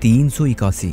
381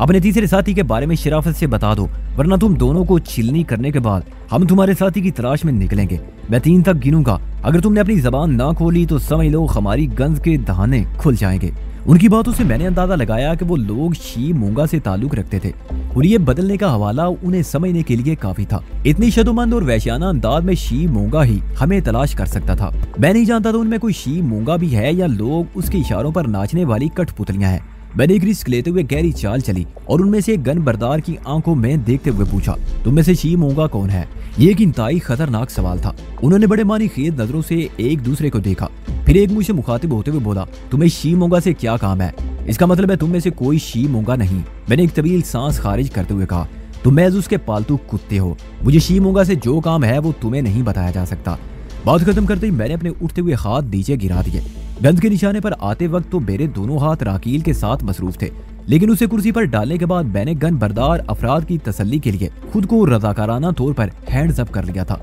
अपने तीसरे साथी के बारे में शराफत से बता दो, वरना तुम दोनों को छिलनी करने के बाद हम तुम्हारे साथी की तलाश में निकलेंगे। मैं 3 तक गिनूंगा, अगर तुमने अपनी जबान ना खोली तो समझ लो हमारी गंज के दहाने खुल जाएंगे। उनकी बातों से मैंने अंदाजा लगाया कि वो लोग शी मूंगा से ताल्लुक रखते थे और ये बदलने का हवाला उन्हें समझने के लिए काफी था। इतनी शदोमंद और वहशियाना अंदाज में शी मूंगा ही हमें तलाश कर सकता था। मैं नहीं जानता था उनमें कोई शी मूंगा भी है या लोग उसके इशारों पर नाचने वाली कठपुतलियां हैं। मैंने एक रिस्क लेते हुए गहरी चाल चली और उनमें से एक गन बरदार की आंखों में देखते हुए पूछा, तुम में से शी मूंगा कौन है? ये एक इंतहाई खतरनाक सवाल था। उन्होंने बड़े मानी खेत नजरों से एक दूसरे को देखा, फिर एक मुझसे मुखातिब होते हुए बोला, तुम्हें शी मूंगा से क्या काम है? इसका मतलब है तुम में से कोई शी मूंगा नहीं। मैंने एक तवील सांस खारिज करते हुए कहा, तुम महज उसके पालतू कुत्ते हो। मुझे शी मूंगा से जो काम है वो तुम्हें नहीं बताया जा सकता। बात खत्म करते ही मैंने अपने उठते हुए हाथ नीचे गिरा दिए। गंज के निशाने पर आते वक्त तो मेरे दोनों हाथ राकील के साथ मसरूफ थे, लेकिन उसे कुर्सी पर डालने के बाद मैंने गन बरदार अफराद की तसल्ली के लिए खुद को रजाकाराना तौर पर हैंड्स अप कर लिया था।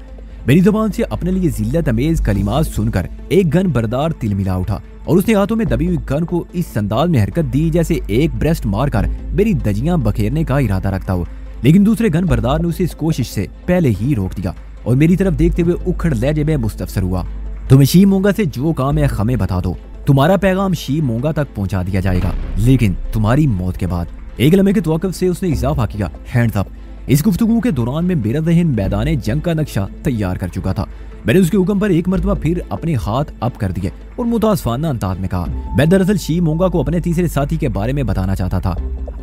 मेरी जुबान से अपने लिए जिल्लत अमेज कलिमात सुनकर एक गन बरदार तिलमिला उठा और उसने हाथों में दबी हुई गन को इस अंदाज में हरकत दी जैसे एक ब्रेस्ट मारकर मेरी दजियां बखेरने का इरादा रखता हो। लेकिन दूसरे गन बरदार ने उसे इस कोशिश से पहले ही रोक दिया और मेरी तरफ देखते हुए उखड़ लहजे में मुस्तफसर हुआ, तुम्हें शी मूंगा से जो काम है हमें बता दो। तुम्हारा पैगाम शी मूंगा तक पहुंचा दिया जाएगा, लेकिन तुम्हारी मौत के बाद। एक लम्हे के तवक्कुफ से उसने इजाफा किया, हैंड्स अप। इस गुफ्तगू के दौरान में मेरा ज़हन मैदान जंग का नक्शा तैयार कर चुका था। मैंने उसके हुक्म पर एक मरतबा फिर अपने हाथ अप कर दिए और मुतासफाना अंदाज में कहा, मैं दरअसल शी मूंगा को अपने तीसरे साथी के बारे में बताना चाहता था।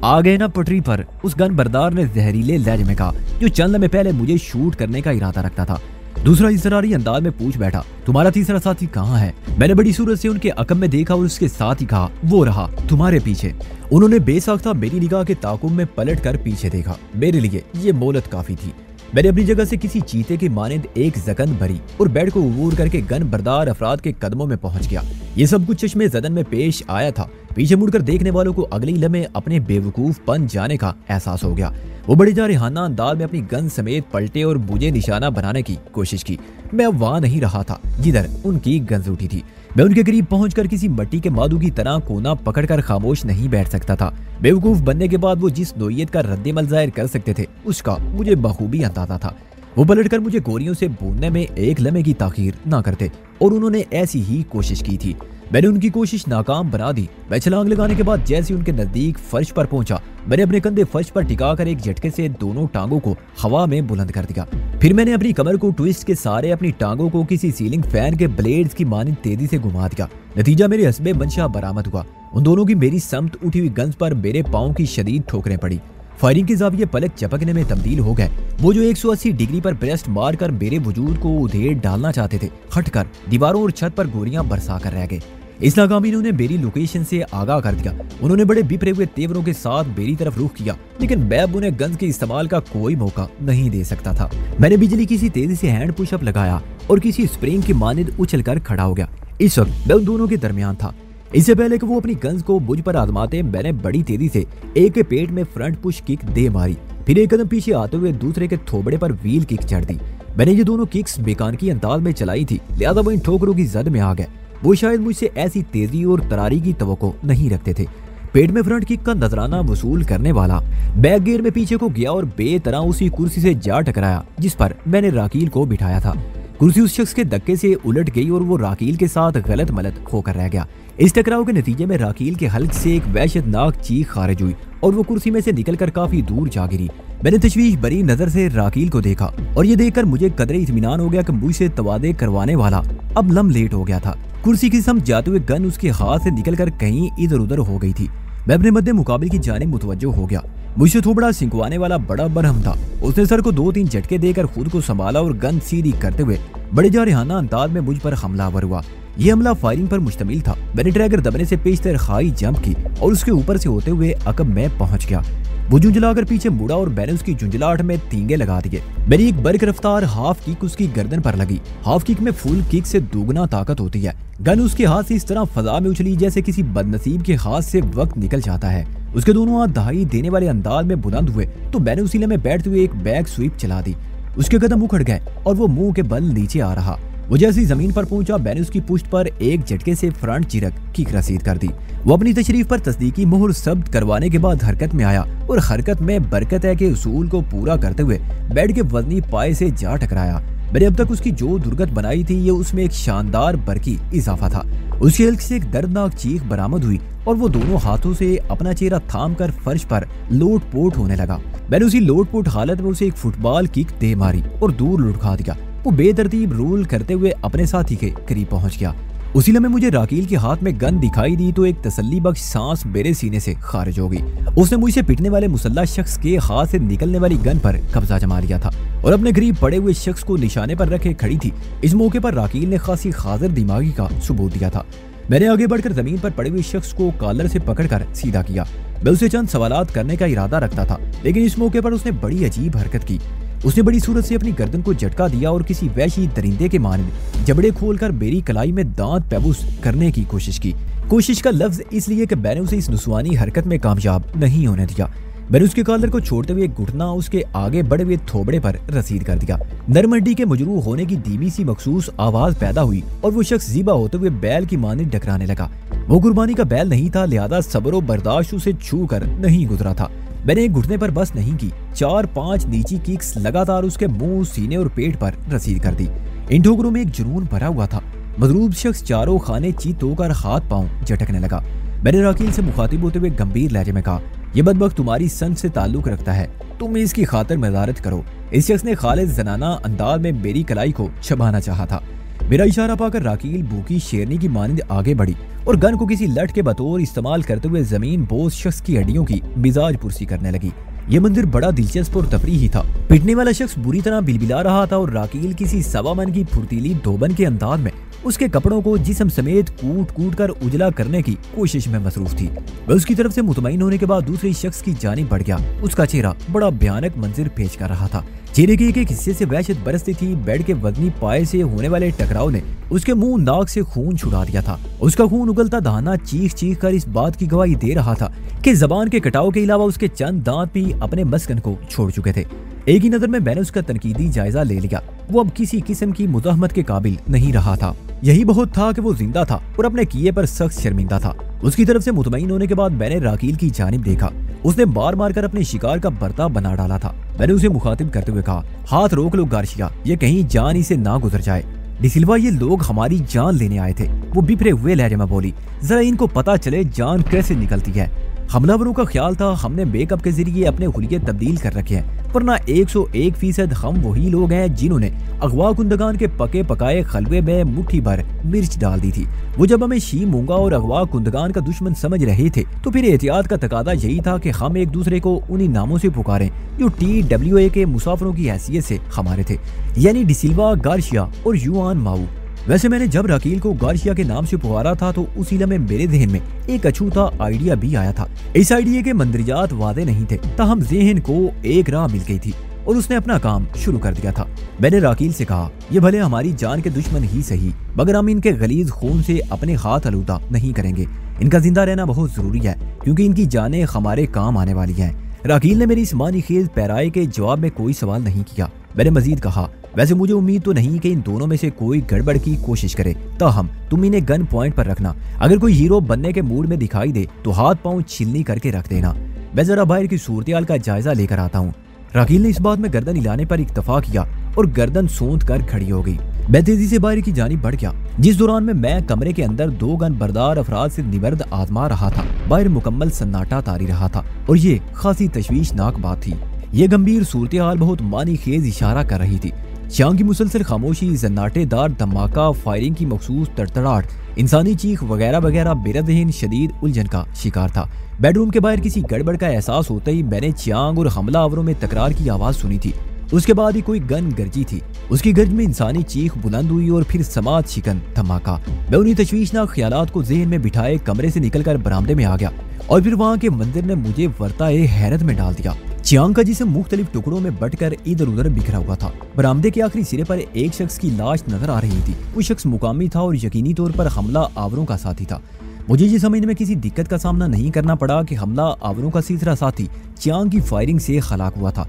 आ गए ना पटरी पर, उस गन बरदार ने जहरीले लहजे में कहा, जो चंद लम्हे पहले मुझे शूट करने का इरादा रखता था। दूसरा इसरारी अंदाज में पूछ बैठा, तुम्हारा तीसरा साथी कहाँ है? मैंने बड़ी सूरत से उनके अकब में देखा और उसके साथ ही कहा, वो रहा तुम्हारे पीछे। उन्होंने बेसाख्ता मेरी निगाह के ताकुब में पलट कर पीछे देखा। मेरे लिए ये मोहलत काफी थी। मैंने अपनी जगह से किसी चीते के मानंद एक जकन भरी और बेड को उबूर करके गन बरदार अफराद के कदमों में पहुंच गया। ये सब कुछ चश्मे जदन में पेश आया था। पीछे मुड़कर देखने वालों को अगली लम्हे अपने बेवकूफ बन जाने का एहसास हो गया। वो बड़ी जारिहाना अंदाज में अपनी गन समेत पलटे और मुझे निशाना बनाने की कोशिश की। मैं अब वहां नहीं रहा था जिधर उनकी गंज उठी थी। मैं उनके करीब पहुंचकर किसी मट्टी के मादू की तरह कोना पकड़कर खामोश नहीं बैठ सकता था। बेवकूफ बनने के बाद वो जिस नोयत का रद्द-ए-अमल ज़ाहिर कर सकते थे उसका मुझे बखूबी अंदाजा था। वो पलटकर मुझे गोलियों से भूनने में एक लम्हे की ताखीर ना करते और उन्होंने ऐसी ही कोशिश की थी। मैंने उनकी कोशिश नाकाम बना दी। मैं छलांग लगाने के बाद जैसे उनके नजदीक फर्श पर पहुंचा, मैंने अपने कंधे फर्श पर टिकाकर एक झटके से दोनों टांगों को हवा में बुलंद कर दिया। फिर मैंने अपनी कमर को ट्विस्ट के सारे अपनी टांगों को किसी सीलिंग फैन के ब्लेड्स की मानिंद तेजी से घुमा दिया। नतीजा मेरे हस्बे मंशा बरामद हुआ। उन दोनों की मेरी समत उठी हुई गंज पर मेरे पाँव की शदीद ठोकरें पड़ी। फायरिंग के जाविये पलक चपकने में तब्दील हो गए। वो जो 180 डिग्री पर ब्रेस्ट मारकर मेरे वजूद को उधेड़ डालना चाहते थे, हटकर दीवारों और छत पर गोलियां बरसा कर रह गए। इस नाकामी ने मेरी लोकेशन से आगाह कर दिया। उन्होंने बड़े बिखरे हुए तेवरों के साथ मेरी तरफ रुख किया, लेकिन मैं अब उन्हें गन्स के इस्तेमाल का कोई मौका नहीं दे सकता था। मैंने बिजली की तेजी से हैंड पुशअप लगाया और किसी स्प्रिंग की मानिंद उछल कर खड़ा हो गया। इस वक्त मैं उन दोनों के दरमियान था। इससे पहले कि वो अपनी गन्स को मुझ पर आजमाते, मैंने बड़ी तेजी से एक के पेट में फ्रंट पुश किक दे मारी। फिर एक कदम पीछे आते हुए दूसरे के थोबड़े पर व्हील किक चढ़ दी। मैंने ये दोनों किक्स बेकानगी अंदाज में चलाई थी, लिहाजा वो इन ठोकरों की जद में आ गए। वो शायद मुझसे ऐसी तेजी और तरारी की तवक्को नहीं रखते थे। पेट में फ्रंट किक का नजराना वसूल करने वाला बैक गियर में पीछे को गया और बेतरह उसी कुर्सी से जा टकराया जिस पर मैंने राकील को बिठाया था। कुर्सी उस शख्स के धक्के से उलट गई और वो राकील के साथ गलत मलत होकर रह गया। इस टकराव के नतीजे में राकील के हल्क से एक वहशतनाक चीख खारिज हुई और वो कुर्सी में से निकलकर काफी दूर जा गिरी। मैंने तशवीश भरी नजर से राकील को देखा और ये देखकर मुझे कदरे इत्मीनान हो गया कि मुझसे तवादे करवाने वाला अब लम लेट हो गया था। कुर्सी की समझ जाते हुए गन उसके हाथ से निकलकर कहीं इधर उधर हो गई थी। मैं अपने मध्य मुकाबिल की जानिब मुतवज्जो हो गया। मुझसे थोबड़ा सिंकवाने वाला बड़ा बरहम था। उसने सर को 2-3 झटके देकर खुद को संभाला और गन सीधी करते हुए बड़े जारहाना अंदाज में मुझ पर हमलावर हुआ। यह हमला फायरिंग पर मुश्तमिल था। मैंने ट्रैगर दबने से पेशतर खाई जंप की और उसके ऊपर से होते हुए अकब में पहुंच गया। वो झुंझलाकर पीछे मुड़ा और मैंने उसकी झुंझलाहट में तींगे लगा दिए। मेरी एक बर्क रफ्तार हाफ किक उसकी गर्दन पर लगी। हाफ किक में फुल किक से दुगना ताकत होती है। गन उसके हाथ से इस तरह फजा में उछली जैसे किसी बदनसीब के हाथ से वक्त निकल जाता है। उसके दोनों हाथ दहाई देने वाले अंदाज में बुलंद हुए तो मैंने उसी में बैठते हुए एक बैक स्वीप चला दी। उसके कदम उखड़ गए और वो मुंह के बल नीचे आ रहा। वो जैसे ही जमीन पर पहुंचा, मैंने उसकी पुश्त पर एक झटके से फ्रंट चिरक किक रसीद कर दी। वो अपनी तशरीफ पर तस्दीकी मोहर सब्त करवाने के बाद हरकत में आया और हरकत में बरकत है के उसूल को पूरा करते हुए बेड के वजनी पाए से जा टकराया। मैंने अब तक उसकी जो दुर्गत बनाई थी, ये उसमें एक शानदार बरकी इजाफा था। उसके हल्क से एक दर्दनाक चीख बरामद हुई और वो दोनों हाथों से अपना चेहरा थाम कर फर्श पर लोटपोट होने लगा। मैंने उसी लोटपोट हालत में उसे एक फुटबॉल किक दे मारी और दूर लुढ़का दिया। वो बेतरतीब रोल करते हुए अपने साथी के करीब पहुंच गया। उसी लम्हे मुझे राकील के हाथ में गन दिखाई दी तो एक तसल्ली बख्श सांस मेरे सीने से खारिज हो गई। उसने मुझसे पिटने वाले मुसल्ला शख्स के हाथ से निकलने वाली गन पर कब्जा जमा लिया था और अपने करीब पड़े हुए शख्स को निशाने पर रखे खड़ी थी। इस मौके पर राकील ने खासी हाजिर दिमागी का सबूत दिया था। मैंने आगे बढ़कर जमीन पर पड़े हुए शख्स को कॉलर से पकड़कर सीधा किया। मैं उसे चंद सवालात करने का इरादा रखता था, लेकिन इस मौके पर उसने बड़ी अजीब हरकत की। उसने बड़ी सूरत से अपनी गर्दन को झटका दिया और किसी वहशी दरिंदे के मानंद जबड़े खोलकर मेरी कलाई में दांत पेबूस करने की कोशिश की। कोशिश का लफ्ज इसलिए कि मैंने उसे इस नुस्वानी हरकत में कामयाब नहीं होने दिया। मैंने उसके कॉलर को छोड़ते हुए घुटना उसके आगे बढ़े हुए थोबड़े पर रसीद कर दिया। नरम हड्डी के मजरूह होने की धीमी सी मखसूस आवाज पैदा हुई और वो शख्स ज़िबा होते हुए बैल की मानंद टकराने लगा। वो कुर्बानी का बैल नहीं था, लिहाजा सब्र और बर्दाश्त उसे छू कर नहीं गुजरा था। मैंने एक घुटने पर बस नहीं की, 4-5 नीची किक्स लगातार उसके मुंह, सीने और पेट पर रसीद कर दी। इन ठोकरों में एक जुनून भरा हुआ था। मजरूब शख्स चारों खाने चीत होकर हाथ पांव झटकने लगा। मैंने राकील से मुखातिब होते हुए गंभीर लहजे में कहा, ये बदबख्त तुम्हारी सन से ताल्लुक रखता है, तुम इसकी खातिर मज़ारत करो। इस शख्स ने खालिद जनाना अंदाज में मेरी कलाई को छबाना चाहा था। मेरा इशारा पाकर राकील भूखी शेरनी की मानंद आगे बढ़ी और गन को किसी लठ के बतौर इस्तेमाल करते हुए जमीन बोझ शख्स की हड्डियों की मिजाज पुरसी करने लगी। ये मंदिर बड़ा दिलचस्प और तफरीही था। पिटने वाला शख्स बुरी तरह बिलबिला रहा था और राकील किसी सवा मन की फुर्तीली धोबन के अंदाज में उसके कपड़ों को जिस्म समेत कूट कूट कर उजला करने की कोशिश में मसरूफ थी। वह उसकी तरफ से मुतमईन होने के बाद दूसरे शख्स की जानिब बढ़ गया। उसका चेहरा बड़ा भयानक मंजिर पेश कर रहा था। चेहरे के एक हिस्से से वहशत बरसती थी। बेड के वजनी पाए से होने वाले टकराव ने उसके मुंह नाक से खून छुड़ा दिया था। उसका खून उगलता दहाना चीख चीख कर इस बात की गवाही दे रहा था कि जबान के कटाव के अलावा उसके चंद दांत भी अपने मस्कन को छोड़ चुके थे। एक ही नजर में मैंने उसका तनकीदी जायजा ले लिया। वो अब किसी किस्म की मुज़ाहमत के काबिल नहीं रहा था। यही बहुत था कि वो जिंदा था और अपने किए पर सख्त शर्मिंदा था। उसकी तरफ से मुतमईन होने के बाद मैंने राकील की जानिब देखा। उसने मार मार कर अपने शिकार का बर्ता बना डाला था। मैंने उसे मुखातिब करते हुए कहा, हाथ रोक लो गार्शिया, ये कहीं जान ही से ना गुजर जाए। डिसिल्वा, ये लोग हमारी जान लेने आए थे। वो बिफरे हुए लहजे में बोली, जरा इनको पता चले जान कैसे निकलती है। हमलावरों का ख्याल था हमने मेकअप के जरिए अपने हुलिये तब्दील कर रखे हैं, वरना 101% हम वही लोग हैं जिन्होंने अगवा कुंदगान के पके पकाए खलवे में मुट्ठी भर मिर्च डाल दी थी। वो जब हमें शी मूंगा और अगवा कुंदगान का दुश्मन समझ रहे थे तो फिर एहतियात का तकादा यही था कि हम एक दूसरे को उन्हीं नामों से पुकारें जो TWA के मुसाफिरों की हैसियत से हमारे थे, यानी डिसिल्वा, गार्शिया और युआन माऊ। वैसे मैंने जब राकील को गार्शिया के नाम से पुकारा था तो उसी लम्हे मेरे ज़हन में एक अछूता आइडिया भी आया था। इस आइडिया के मंदरिजात वादे नहीं थे, ताहम ज़हन को एक राह मिल गई थी और उसने अपना काम शुरू कर दिया था। मैंने राकील से कहा, ये भले हमारी जान के दुश्मन ही सही, मगर हम इनके गलीज खून से अपने हाथ आलूदा नहीं करेंगे। इनका जिंदा रहना बहुत जरूरी है क्योंकि इनकी जानें हमारे काम आने वाली हैं। राकील ने मेरी इस मानी खेज पैराए के जवाब में कोई सवाल नहीं किया। मैंने मजीद कहा, वैसे मुझे उम्मीद तो नहीं कि इन दोनों में से कोई गड़बड़ की कोशिश करे, ताहम तुम इन्हें गन पॉइंट पर रखना। अगर कोई हीरो बनने के मूड में दिखाई दे तो हाथ पांव छिलनी करके रख देना। मैं जरा बाहर की सूरत का जायजा लेकर आता हूँ। राकील ने इस बात में गर्दन हिलाने पर इत्तफाक किया और गर्दन सोंध कर खड़ी हो गई। मैं तेजी से बाहर की जानिब बढ़ गया, जिस दौरान में मैं कमरे के अंदर 2 गन बरदार अफराद से निबर्द आजमा रहा था। बाहर मुकम्मल सन्नाटा तारी रहा था और ये खासी तशवीशनाक बात थी। ये गंभीर सूरत हाल बहुत मानी खेज इशारा कर रही थी। शाम की मुसलसल खामोशी, जन्नाटेदार धमाका, फायरिंग की मखसूस तड़तड़ाहट, इंसानी चीख वगैरह वगैरह मेरा ज़हन शदीद उलझन का शिकार था। बेडरूम के बाहर किसी गड़बड़ का एहसास होते ही मैंने चांग और हमला आवरों में तकरार की आवाज़ सुनी थी। उसके बाद ही कोई गन गरजी थी। उसकी गर्ज में इंसानी चीख बुलंद हुई और फिर समात शिकन धमाका। मैं उन्हीं तशवीशनाक ख्यालात को ज़हन में बिठाए कमरे से निकलकर बरामदे में आ गया और फिर वहाँ के मंदिर ने मुझे वर्ताए हैरत में डाल दिया। चियांग का जिस्म मुख्तलिफ टुकड़ों में बटकर इधर उधर बिखरा हुआ था। बरामदे के आखिरी सिरे पर एक शख्स की लाश नजर आ रही थी। वो शख्स मुकामी था और यकीनी तौर पर हमला आवरों का साथी था। मुझे ये समझने में किसी दिक्कत का सामना नहीं करना पड़ा कि हमला आवरों का तीसरा साथी चियांग की फायरिंग से हलाक हुआ था।